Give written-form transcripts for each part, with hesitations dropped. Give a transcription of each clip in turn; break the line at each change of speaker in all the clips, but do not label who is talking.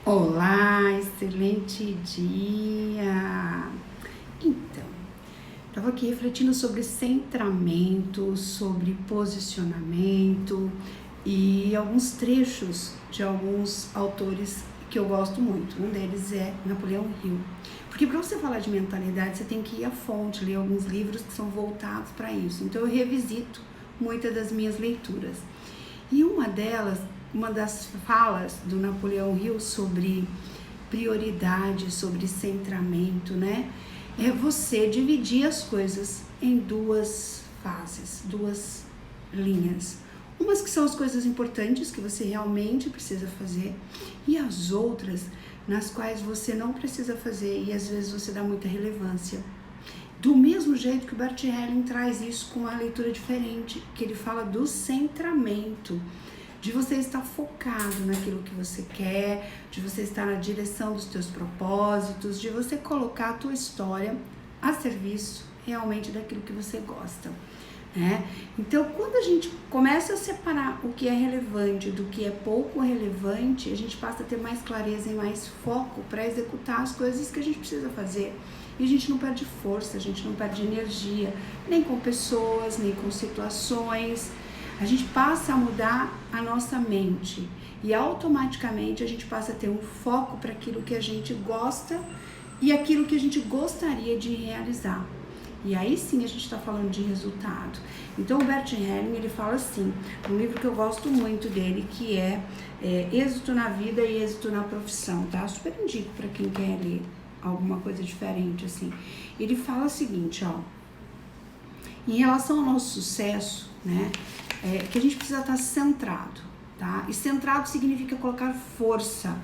Olá, excelente dia! Então, estava aqui refletindo sobre centramento, sobre posicionamento e alguns trechos de alguns autores que eu gosto muito. Um deles é Napoleão Hill. Porque para você falar de mentalidade, você tem que ir à fonte, ler alguns livros que são voltados para isso. Então eu revisito muitas das minhas leituras. E uma das falas do Napoleão Hill sobre prioridade, sobre centramento, né? É você dividir as coisas em duas fases, duas linhas. Umas que são as coisas importantes que você realmente precisa fazer e as outras nas quais você não precisa fazer e às vezes você dá muita relevância. Do mesmo jeito que o Bert Helling traz isso com uma leitura diferente, que ele fala do centramento, de você estar focado naquilo que você quer, de você estar na direção dos teus propósitos, de você colocar a tua história a serviço realmente daquilo que você gosta, né? Então, quando a gente começa a separar o que é relevante do que é pouco relevante, a gente passa a ter mais clareza e mais foco para executar as coisas que a gente precisa fazer. E a gente não perde força, a gente não perde energia, nem com pessoas, nem com situações. A gente passa a mudar a nossa mente e automaticamente a gente passa a ter um foco para aquilo que a gente gosta e aquilo que a gente gostaria de realizar. E aí sim a gente está falando de resultado. Então o Bert Helling, ele fala assim, um livro que eu gosto muito dele, que é Êxito na Vida e Êxito na Profissão, tá? Super indico para quem quer ler alguma coisa diferente, assim. Ele fala o seguinte, ó, em relação ao nosso sucesso, né, que a gente precisa estar centrado, tá? E centrado significa colocar força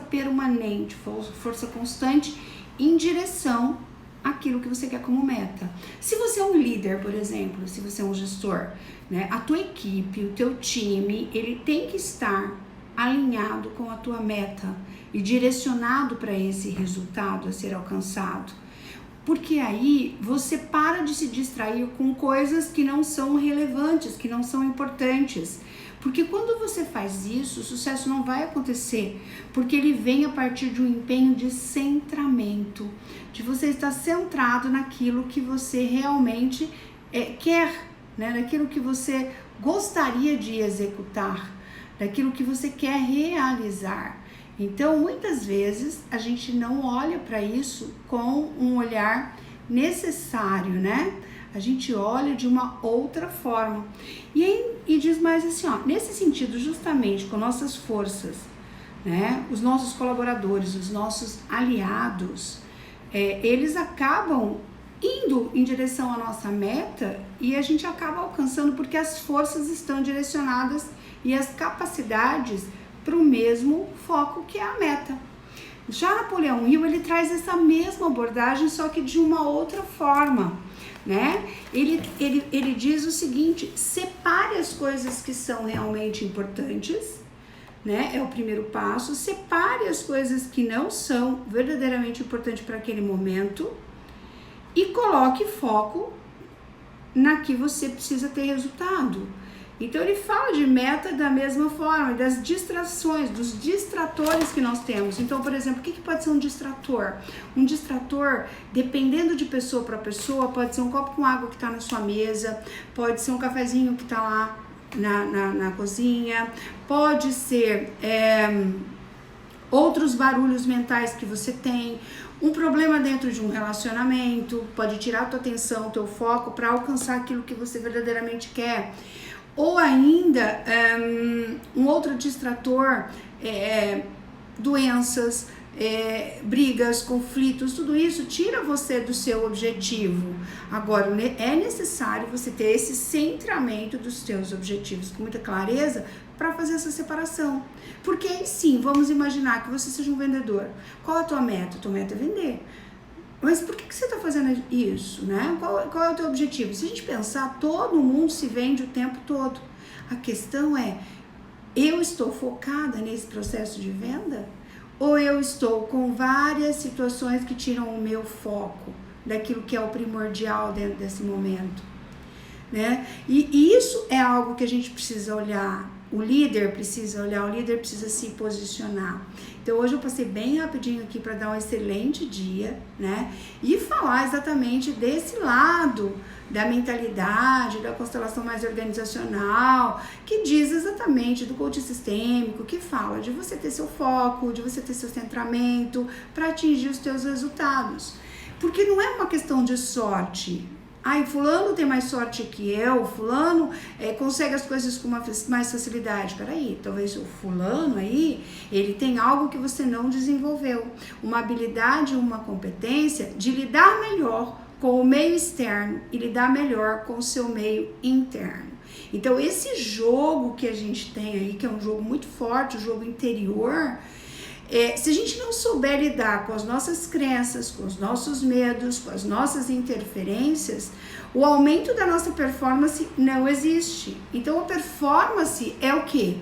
permanente, força constante em direção àquilo que você quer como meta. Se você é um líder, por exemplo, se você é um gestor, né, a tua equipe, o teu time, ele tem que estar alinhado com a tua meta e direcionado para esse resultado a ser alcançado. Porque aí você para de se distrair com coisas que não são relevantes, que não são importantes. Porque quando você faz isso, o sucesso não vai acontecer, porque ele vem a partir de um empenho de centramento, de você estar centrado naquilo que você realmente quer, né? Naquilo que você gostaria de executar, daquilo que você quer realizar. Então, muitas vezes, a gente não olha para isso com um olhar necessário, né? A gente olha de uma outra forma. E diz mais assim, ó, nesse sentido, justamente com nossas forças, né? Os nossos colaboradores, os nossos aliados, eles acabam indo em direção à nossa meta e a gente acaba alcançando porque as forças estão direcionadas e as capacidades para o mesmo foco que é a meta. Já Napoleão Hill, ele traz essa mesma abordagem, só que de uma outra forma, né? Ele diz o seguinte, separe as coisas que são realmente importantes, né? É o primeiro passo, separe as coisas que não são verdadeiramente importantes para aquele momento e coloque foco na que você precisa ter resultado. Então ele fala de meta da mesma forma, das distrações, dos distratores que nós temos. Então, por exemplo, o que pode ser um distrator? Um distrator, dependendo de pessoa para pessoa, pode ser um copo com água que está na sua mesa, pode ser um cafezinho que está lá na cozinha, pode ser outros barulhos mentais que você tem, um problema dentro de um relacionamento, pode tirar a tua atenção, o teu foco para alcançar aquilo que você verdadeiramente quer. Ou ainda, um outro distrator, doenças, brigas, conflitos, tudo isso tira você do seu objetivo. Agora, é necessário você ter esse centramento dos teus objetivos com muita clareza para fazer essa separação. Porque aí sim, vamos imaginar que você seja um vendedor. Qual é a tua meta? A tua meta é vender. Mas por que você está fazendo isso, né? Qual é o teu objetivo? Se a gente pensar, todo mundo se vende o tempo todo. A questão é, eu estou focada nesse processo de venda? Ou eu estou com várias situações que tiram o meu foco daquilo que é o primordial dentro desse momento, né? E isso é algo que a gente precisa olhar o líder precisa olhar, o líder precisa se posicionar. Então hoje eu passei bem rapidinho aqui para dar um excelente dia, né? E falar exatamente desse lado da mentalidade, da constelação mais organizacional, que diz exatamente do coaching sistêmico, que fala de você ter seu foco, de você ter seu centramento para atingir os teus resultados. Porque não é uma questão de sorte. Ai, fulano tem mais sorte que eu, fulano consegue as coisas com mais facilidade. Peraí, talvez o fulano aí, ele tem algo que você não desenvolveu. Uma habilidade, uma competência de lidar melhor com o meio externo e lidar melhor com o seu meio interno. Então, esse jogo que a gente tem aí, que é um jogo muito forte, um jogo interior, se a gente não souber lidar com as nossas crenças, com os nossos medos, com as nossas interferências, o aumento da nossa performance não existe. Então, a performance é o quê?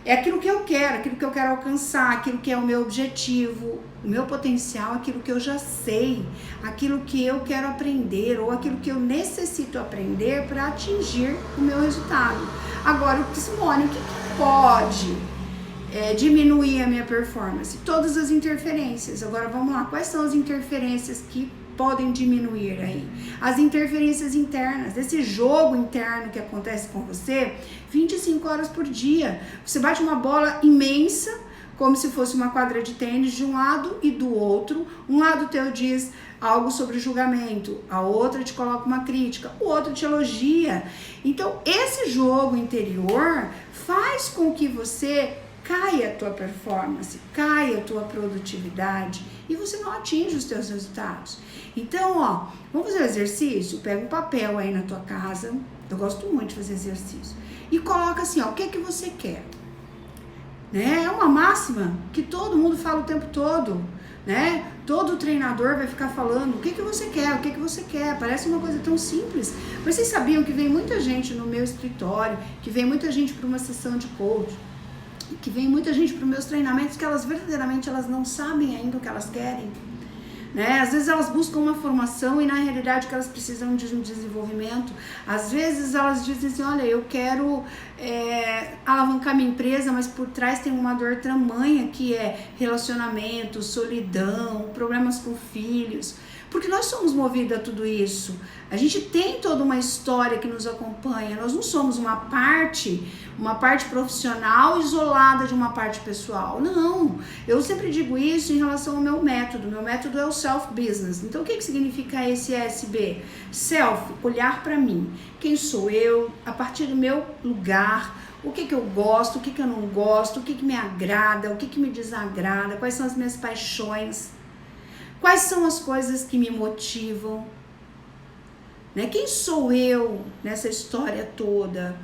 É aquilo que eu quero alcançar, aquilo que é o meu objetivo, o meu potencial, aquilo que eu já sei, aquilo que eu quero aprender ou aquilo que eu necessito aprender para atingir o meu resultado. Agora, Simone, o que pode diminuir a minha performance? Todas as interferências. Agora vamos lá, quais são as interferências que podem diminuir aí? As interferências internas, esse jogo interno que acontece com você 25 horas por dia. Você bate uma bola imensa, como se fosse uma quadra de tênis, de um lado e do outro. Um lado teu diz algo sobre julgamento, a outra te coloca uma crítica, o outro te elogia. Então esse jogo interior faz com que você caia a tua performance, caia a tua produtividade e você não atinge os teus resultados. Então, vamos fazer um exercício? Pega um papel aí na tua casa, eu gosto muito de fazer exercício, e coloca assim, o que você quer? Né? É uma máxima que todo mundo fala o tempo todo, né? Todo treinador vai ficar falando, o que você quer, o que você quer, parece uma coisa tão simples, mas vocês sabiam que vem muita gente no meu escritório, que vem muita gente para uma sessão de coaching, que vem muita gente para os meus treinamentos que elas verdadeiramente não sabem ainda o que elas querem, né? Às vezes elas buscam uma formação e na realidade que elas precisam de um desenvolvimento. Às vezes elas dizem assim, olha, eu quero alavancar minha empresa, mas por trás tem uma dor tamanha que é relacionamento, solidão, problemas com filhos. Porque nós somos movidos a tudo isso. A gente tem toda uma história que nos acompanha. Nós não somos uma parte profissional isolada de uma parte pessoal. Não. Eu sempre digo isso em relação ao meu método. Meu método é o self-business. Então, o que significa esse SB? Self, olhar para mim. Quem sou eu? A partir do meu lugar. O que eu gosto, o que eu não gosto, o que me agrada, o que me desagrada, quais são as minhas paixões. Quais são as coisas que me motivam? Né? Quem sou eu nessa história toda?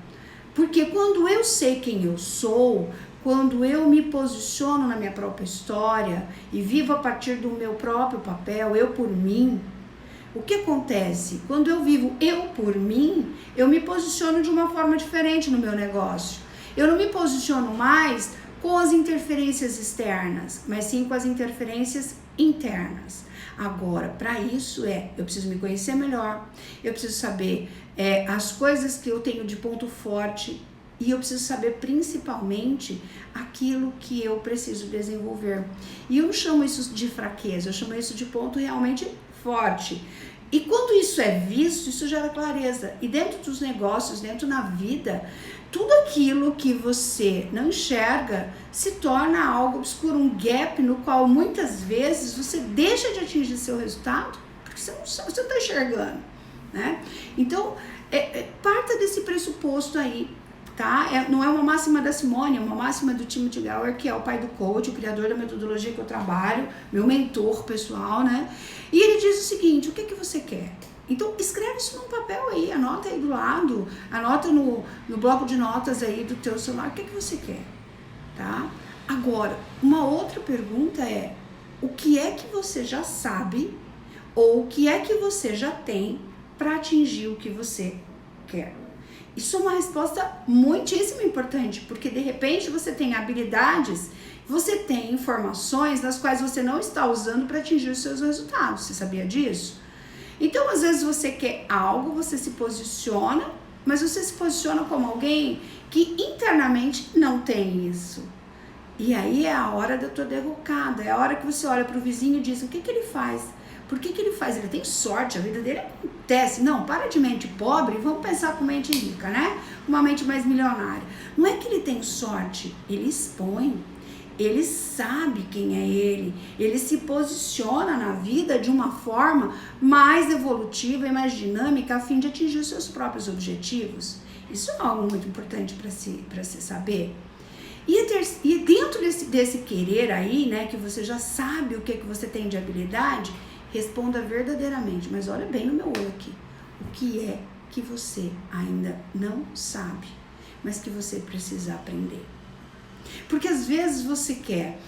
Porque quando eu sei quem eu sou, quando eu me posiciono na minha própria história e vivo a partir do meu próprio papel, eu por mim, o que acontece? Quando eu vivo eu por mim, eu me posiciono de uma forma diferente no meu negócio. Eu não me posiciono mais com as interferências externas, mas sim com as interferências internas. Agora, para isso eu preciso me conhecer melhor, eu preciso saber as coisas que eu tenho de ponto forte e eu preciso saber principalmente aquilo que eu preciso desenvolver. E eu não chamo isso de fraqueza, eu chamo isso de ponto realmente forte. E quando isso é visto, isso gera clareza. E dentro dos negócios, dentro da vida, tudo aquilo que você não enxerga se torna algo obscuro, um gap no qual muitas vezes você deixa de atingir seu resultado porque você não está enxergando, né? Então, parta desse pressuposto aí, tá? Não é uma máxima da Simone, é uma máxima do Timothy Geithner, que é o pai do coach, o criador da metodologia que eu trabalho, meu mentor pessoal, né? E ele diz o seguinte, o que você quer? Então, escreve isso num papel aí, anota aí do lado, anota no bloco de notas aí do teu celular, o que você quer, tá? Agora, uma outra pergunta é, o que é que você já sabe ou o que é que você já tem para atingir o que você quer? Isso é uma resposta muitíssimo importante, porque de repente você tem habilidades, você tem informações das quais você não está usando para atingir os seus resultados. Você sabia disso? Então, às vezes você quer algo, você se posiciona mas você se posiciona como alguém que internamente não tem isso. E aí é a hora da tua derrocada, é a hora que você olha pro vizinho e diz, o que ele faz? Por que ele faz? Ele tem sorte, a vida dele acontece. Não, para de mente pobre e vamos pensar com mente rica, né? Uma mente mais milionária. Não é que ele tem sorte, ele expõe. Ele sabe quem é ele se posiciona na vida de uma forma mais evolutiva e mais dinâmica a fim de atingir os seus próprios objetivos. Isso é algo muito importante para se saber. E dentro desse querer aí, né, que você já sabe o que você tem de habilidade, responda verdadeiramente, mas olha bem no meu olho aqui, o que é que você ainda não sabe, mas que você precisa aprender. Porque às vezes você quer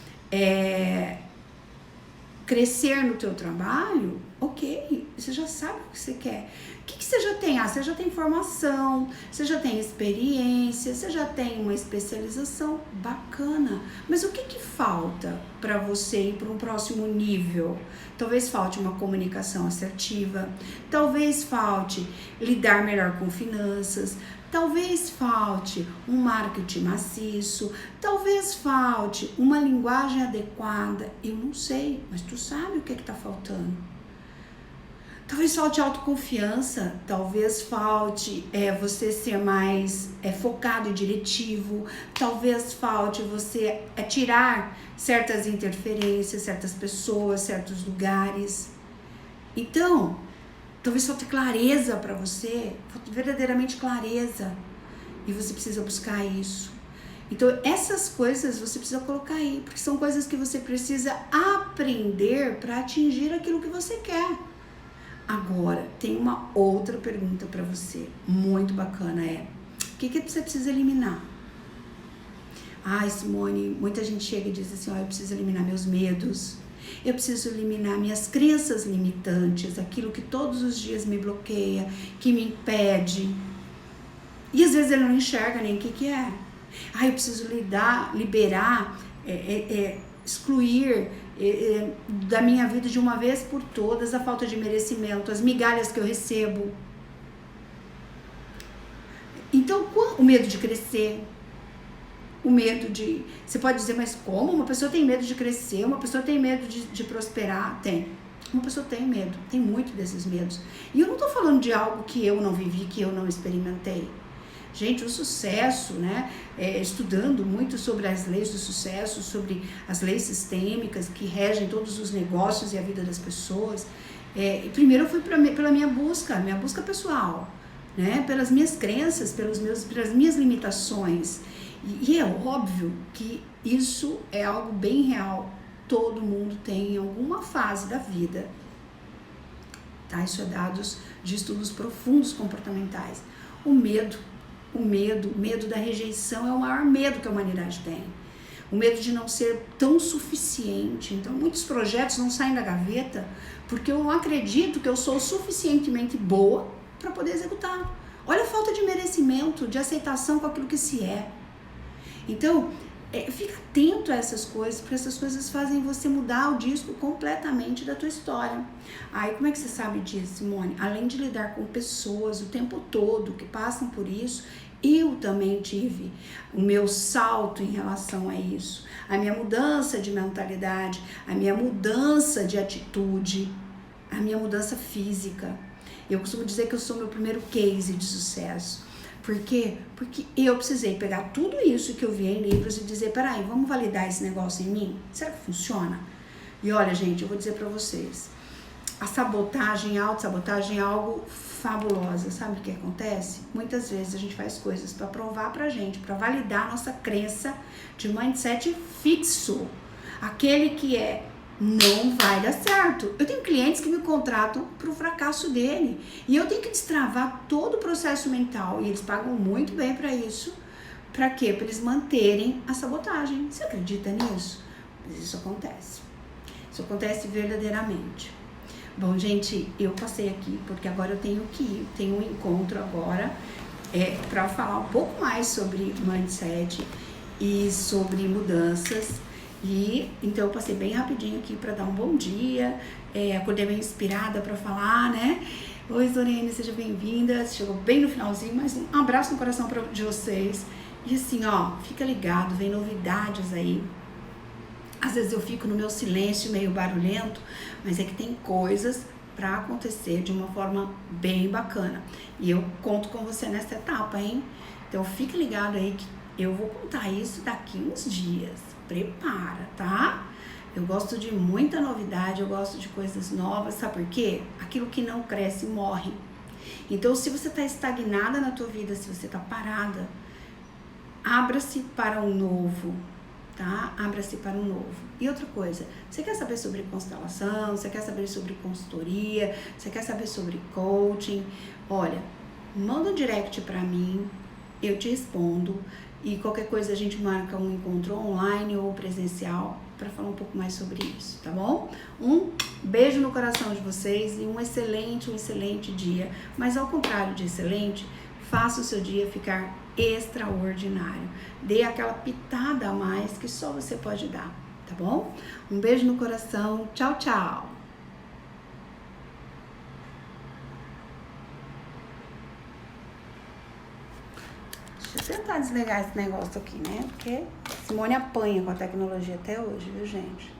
crescer no teu trabalho, ok, você já sabe o que você quer. O que você já tem? Você já tem formação, você já tem experiência, você já tem uma especialização bacana. Mas o que falta para você ir para um próximo nível? Talvez falte uma comunicação assertiva, talvez falte lidar melhor com finanças, talvez falte um marketing maciço, talvez falte uma linguagem adequada. Eu não sei, mas tu sabe o que está faltando. Talvez falte autoconfiança, talvez falte você ser mais focado e diretivo, talvez falte você tirar certas interferências, certas pessoas, certos lugares. Então, talvez falte clareza para você, falte verdadeiramente clareza, e você precisa buscar isso. Então, essas coisas você precisa colocar aí, porque são coisas que você precisa aprender para atingir aquilo que você quer. Agora, tem uma outra pergunta para você, muito bacana, o que você precisa eliminar? Ai, Simone, muita gente chega e diz assim, eu preciso eliminar meus medos, eu preciso eliminar minhas crenças limitantes, aquilo que todos os dias me bloqueia, que me impede. E às vezes ele não enxerga nem o que é. Ai, eu preciso liberar, excluir da minha vida de uma vez por todas a falta de merecimento, as migalhas que eu recebo. Então, o medo de crescer, o medo de... Você pode dizer, mas como? Uma pessoa tem medo de crescer, uma pessoa tem medo de prosperar? Tem. Uma pessoa tem medo, tem muito desses medos. E eu não tô falando de algo que eu não vivi, que eu não experimentei. Gente, o sucesso, né, estudando muito sobre as leis do sucesso, sobre as leis sistêmicas que regem todos os negócios e a vida das pessoas, primeiro eu fui pela minha busca pessoal, né, pelas minhas crenças, pelas minhas limitações. E é óbvio que isso é algo bem real, todo mundo tem em alguma fase da vida, tá? Isso é dados de estudos profundos comportamentais. O medo da rejeição é o maior medo que a humanidade tem. O medo de não ser tão suficiente. Então, muitos projetos não saem da gaveta porque eu não acredito que eu sou suficientemente boa para poder executar. Olha a falta de merecimento, de aceitação com aquilo que se é. Então, fica atento a essas coisas, porque essas coisas fazem você mudar o disco completamente da tua história. Aí, como é que você sabe disso, Simone? Além de lidar com pessoas o tempo todo que passam por isso, eu também tive o meu salto em relação a isso, a minha mudança de mentalidade, a minha mudança de atitude, a minha mudança física. Eu costumo dizer que eu sou meu primeiro case de sucesso. Por quê? Porque eu precisei pegar tudo isso que eu vi em livros e dizer, peraí, vamos validar esse negócio em mim? Será que funciona? E olha, gente, eu vou dizer pra vocês, a sabotagem, a autossabotagem é algo fabulosa. Sabe o que acontece? Muitas vezes a gente faz coisas pra provar pra gente, pra validar a nossa crença de mindset fixo. Aquele que não vai dar certo. Eu tenho clientes que me contratam para o fracasso dele e eu tenho que destravar todo o processo mental e eles pagam muito bem para isso. Para quê? Para eles manterem a sabotagem. Você acredita nisso? Mas isso acontece. Isso acontece verdadeiramente. Bom, gente, eu passei aqui porque agora eu tenho que ir. Tenho um encontro agora para falar um pouco mais sobre mindset e sobre mudanças. E então eu passei bem rapidinho aqui para dar um bom dia, acordei bem inspirada para falar, né? Oi, Zorene, seja bem-vinda. Chegou bem no finalzinho, mas um abraço no coração de vocês. E assim, ó, fica ligado, vem novidades aí. Às vezes eu fico no meu silêncio meio barulhento, mas é que tem coisas para acontecer de uma forma bem bacana. E eu conto com você nessa etapa, hein? Então fique ligado aí que eu vou contar isso daqui uns dias. Prepara, tá? Eu gosto de muita novidade, eu gosto de coisas novas, sabe por quê? Aquilo que não cresce morre. Então, se você está estagnada na tua vida, se você está parada, abra-se para um novo, tá? Abra-se para um novo. E outra coisa, você quer saber sobre constelação, você quer saber sobre consultoria, você quer saber sobre coaching? Olha, manda um direct para mim, eu te respondo. E qualquer coisa a gente marca um encontro online ou presencial para falar um pouco mais sobre isso, tá bom? Um beijo no coração de vocês e um excelente dia. Mas ao contrário de excelente, faça o seu dia ficar extraordinário. Dê aquela pitada a mais que só você pode dar, tá bom? Um beijo no coração. Tchau, tchau. Deixa eu tentar desligar esse negócio aqui, né? Porque Simone apanha com a tecnologia até hoje, viu, gente?